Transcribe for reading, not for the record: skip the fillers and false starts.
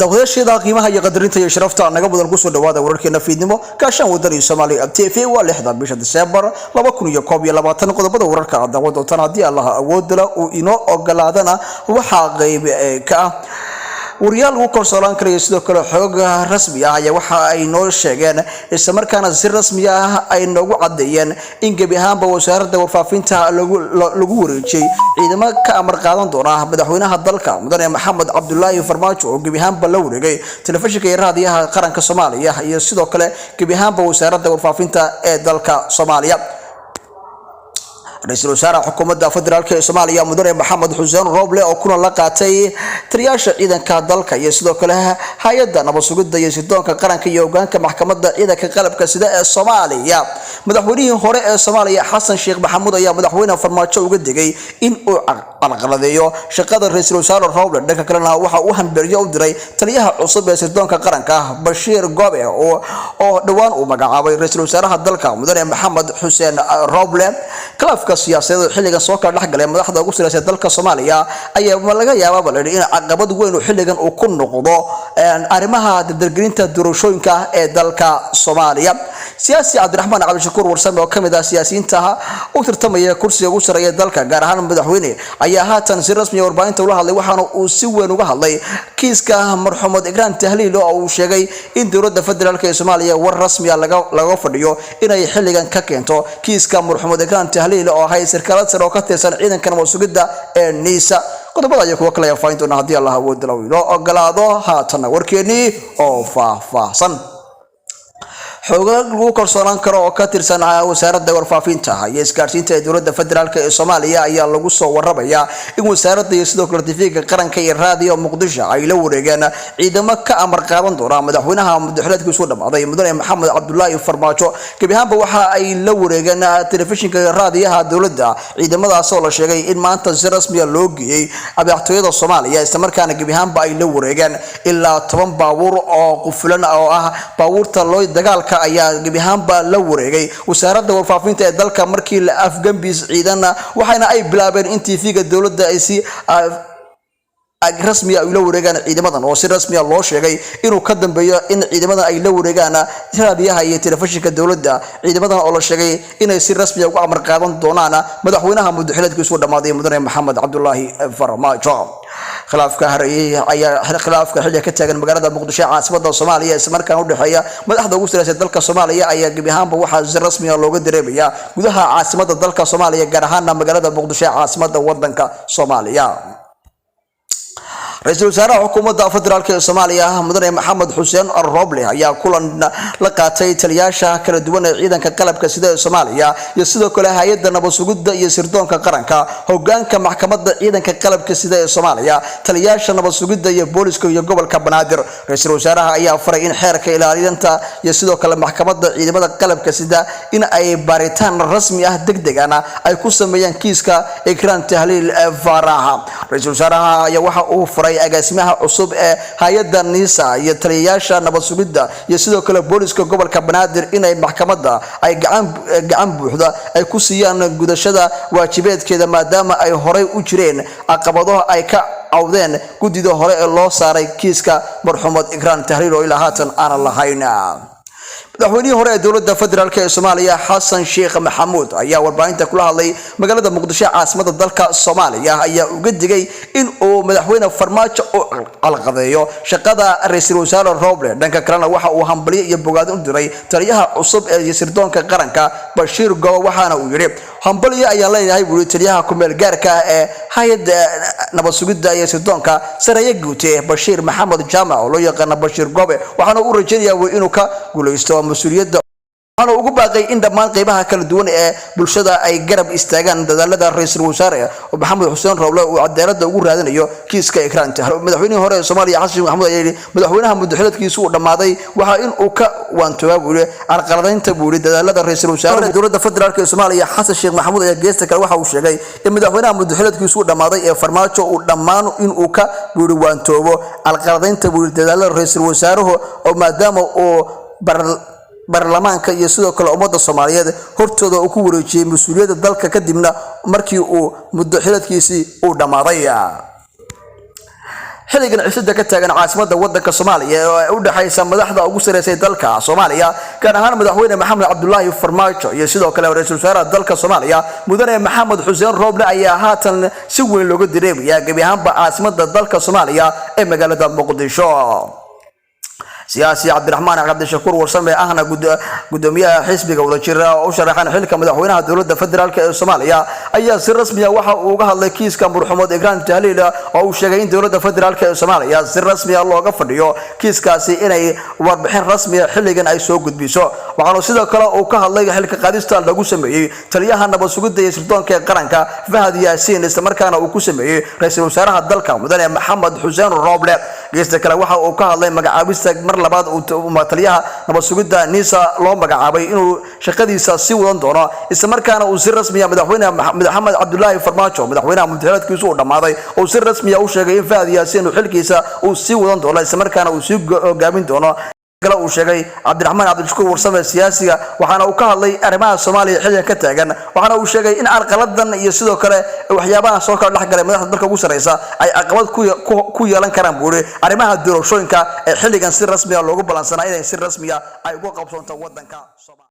dawladashada qiimaha iyo qadarinta iyo sharafta naga badan ku soo dhawaada wararkeena fiidnimo kaashan wadani Soomaaliya TV waa 6 bisha December 2021 qodobada wararka dawladda tan hadii Allah awood la uu inoo ogolaadana waxa qayb ka waryaal uu korsoon karay sidoo kale xoog rasmi ah ayaa waxa ay noo sheegeen isla markaana si rasmi ah ay noogu cadeeyeen in gabi ahaanba wasaaradda warfaafinta lagu wareejiyay ciidamada ka amar qaadan doona madaxweynaha dalka mudane Maxamed Cabdullaahi Farmaajo oo gabi ahaanba la wareegay telefishinka iyo raadiyaha qaranka Soomaaliya iyo sidoo kale gabi ahaanba wasaaradda warfaafinta ee dalka Soomaaliya رئيس الوزراء حكومة فدرالك الصومالية مدير محمد حسين روبلي أو كنا لقاتي ترياش إذا كدلك يسدو كلها هيدا نبصقود يسدون كقرن كيوغان كمحكمة إذا كقلب كسداء الصومالية مدحونيه هراء الصومالية حسن شيخ محمود يا مدحونا فرماتشو وجدي إن الغلديو شقاد رئيس الوزراء روبلي دك كلنا وهم بريو دري تريها عصب يسدون كقرن كبشير قابع أو دوان ومجاعب رئيس الوزراء دلك مدير محمد حسين روبلي كلاف siyaasadeed xilligan soo kala dhaxgalay madaxda ugu siraysan dalka Soomaaliya ayaa laga yaabaa in caqabad weyn oo xilligan uu ku noqdo arimaha dadgelinta doorashooyinka ee dalka Soomaaliya siyaasi Cabdiraxmaan Cabdishakuur Warsame oo kamid ah siyaasiyiinta u tartamaya kursiga ugu sareeya dalka gaar ahaan madaxweyne ayaa haatan si rasmi ah warbaahinta ula hadlay waxaana uu si weyn uga hadlay kiiska marxuumad Ikraan Tahliil oo uu sheegay in dowladda federaalka ee Soomaaliya war rasmi ah laga fadhiyo inay xilligan ka keento kiiska marxuumad Ikraan Tahliil oo hay sarkaalad sare oo ka tirsan ciidankan masuuliyadda ee NISA qodobada ay kuwa kale faa'iido doona hadii Allah awood loo ogolaado haatan warkeeni oo faahfaahsan xoogag lagu korsoonaan karo oo ka tirsan wasaaradda warfaafinta iyo isgaarsiinta ee dowladda federaalka ee Soomaaliya ayaa lagu soo warrabayaa in wasaaradda iyo sidoo kale TV-ga qaranka iyo raadiyo Muqdisho ay la wareegeen ciidamo ka amar qaadan doona madaxweynaha madaxweynaha dhamaaday mudane Maxamed Cabdullaahi Farmaajo gabi ahaanba waxa ay la wareegeen telefishinka raadiyaha dowladda ciidamadaas oo la sheegay in maanta si rasmi ah loo geeyay madaxtooyada Soomaaliya isla markaana gabi ahaanba ay la wareegeen ilaa 10 baabuur oo qufulan oo ah baabuurta loo dagaalka ayaa gabi ahaanba la wareegay wasaaradda warfaafinta ee dalka markii la afgambis ciidana waxayna ay bilaabeen in TV-ga dowladda ay si rasmi ah ula wareegaan ciidamadan oo si rasmi ah loo sheegay inuu ka dambeeyo in ciidamadan ay la wareegaan raadiyaha iyo telefishinka dowladda ciidamadan oo la sheegay inay si rasmi ah uga amar qaadan doonaan madaxweynaha madaxweynaha dhamaaday mudane Maxamed Cabdullaahi Farmaajo khilaafka xilliga ka taagan magaalada Muqdisho caasimadda Soomaaliya isla markaana u dhaxeeya madaxda ugu sareysan dalka Soomaaliya ayaa gabi ahaanba waxa si rasmi ah looga dareemayaa gudaha caasimadda dalka Soomaaliya gaar ahaan magaalada Muqdisho caasimadda wadanka Soomaaliya رئيس الوزراء حكومة فدرالك الصومالية مدير محمد حسين روبلي ayaa kulan la qaatay taliyaasha kala duwan ee ciidanka qalabka sida Soomaaliya iyo sidoo kale hay'adda nabadsuguda iyo sirdoonka qaranka hoggaanka maxkamadda ciidanka qalabka sida Soomaaliya taliyaasha nabadsuguda iyo booliska iyo gobolka Banaadir ra'iisul wasaaraha ayaa faray in xeerka ilaalinta iyo sidoo kale maxkamadda ciidamada qalabka sida in ay baaritaan rasmi ah degdegana ay ku sameeyaan kiiska Ikraan Tahliil Faraha ra'iisul wasaaraha ayaa waxa uu faray agaasimaha cusub ee hay'adda NISA iyo taliyaasha nabadsuguda iyo sidoo kale booliska gobolka Banaadir inay maxkamadda ay gacan buuxda ay ku siiyaan gudashada waajibaadkeeda maadaama ay horay u jireen caqabado ay ka awdeen gudida hore ee loo saaray kiiska marxuumad Ikraan Tahliil oo ilaa haatan aan lahayn madaxweynihii hore ee dowladda federaalka ee Soomaaliya Xasan Sheekh Maxamuud ayaa warbaahinta kula hadlay magaalada Muqdisho caasimadda dalka Soomaaliya ayaa uga digay in uu madaxweyne Farmaajo u qalqadeeyo shaqada ra'iisul wasaare Roble dhanka kalena waxa uu hambaliyo iyo bogaadin u diray taliyaha cusub ee sirdoonka qaranka Bashiir Gobo waxaana uu yiri hambaliyo ayaa leeyahay buu taliyaha ku meel gaarka ee hay'adda nabadsuguda iyo sirdoonka sareeya guute Bashiir Maxamed Jaamac oo loo yaqaan Bashiir Gobo waxaana uu rajaynayaa inuu ka guuleysto مسؤولية أنا أقول باقي إن دمان قيبها كل دون بلشدة أي جرب استعجان دلالة الرئيس الوزراء ومحمد حسين روبلا وعدالة أقول هذا اليوم كيس كإكران تهرب مدحوني هراء الصومالي حسن محمود يلي مدحونها مدحلت كيسو دماضي وحين أوكا وانتوا بقولي على قرارين تقولي دلالة الرئيس الوزراء دولة فدرالك الصومالي حسن الشيخ محمود يجلسك الواحد وشجعي مدحونها مدحلت كيسو دماضي فرماتشو ودمان إن أوكا بقولي وانتوا على قرارين تقولي دلالة الرئيس الوزراء وما دام أو baarlamaanka iyo sidoo kale ummadda Soomaaliyeed hortooda uu ku wareejiyay mas'uuliyadda dalka kadibna markii uu muddo xiladkiisii uu dhamaaday xiligan cisada ka taagan caasimada wadanka Soomaaliya oo u dhaxaysa madaxda ugu sareysay dalka Soomaaliya gaar ahaan madaxweyne Maxamed Cabdullaahi Farmaajo iyo sidoo kale ra'iisul wasaaraha dalka Soomaaliya mudane Maxamed Xuseen Roble ayaa haatan si weyn looga direemaya gabi ahaanba caasimada dalka Soomaaliya ee magaalada Muqdisho siyaasi Cabdiraxmaan Cabdishakuur Warsame ahna gudoomiyaha xisbiga wadajira oo sharaxan xilka madaxweynaha dowladda federaalka ee Soomaaliya ayaa si rasmi ah waxa uu uga hadlay kiiska Murxumood Igraan Tahliil oo uu sheegay in dowladda federaalka ee Soomaaliya si rasmi ah looga fadhiyo kiiskaasi inay warbixin rasmi ah xilligan ay soo gudbiso waxaana sidoo kale uu ka hadlay xilka qaadista lagu sameeyay taliyaha nabad sugidda iyo sirdoonka qaranka Fahad Yaasiin isla markaana uu ku sameeyay ra'iisul wasaaraha dalka mudane Maxamed Xuseen Roble geesta kale waxa uu ka hadlay magacaabista labaad uu taliyaha nabad sugidda Nisa loo magacaabay inuu shaqadiisa si wadan doono isla markaana uu si rasmi ah madaxweynaha Maxamed Cabdullaahi Farmaajo madaxweynaha mudaharaadkiisu u dhamaaday oo si rasmi ah u sheegay in Fahad Yaasiin uu xilkiisa uu si wadan doono isla markaana uu si hogaamin doono kala uu sheegay Cabdiraxmaan Cabdishakuur Warsame siyaasiga waxaana uu ka hadlay arrimaha Soomaaliya xilligan ka taagan waxaana uu sheegay in arqaladan iyo sidoo kale waxyaabaha soo kala dhaxgalay madaxda dalka ugu sareysa ay caqabad ku yeelan karaan buuri arrimaha doorashooyinka ee xilligan si rasmi ah loogu balansanaa inay si rasmi ah ay uga qabsoonto wadanka Soomaaliya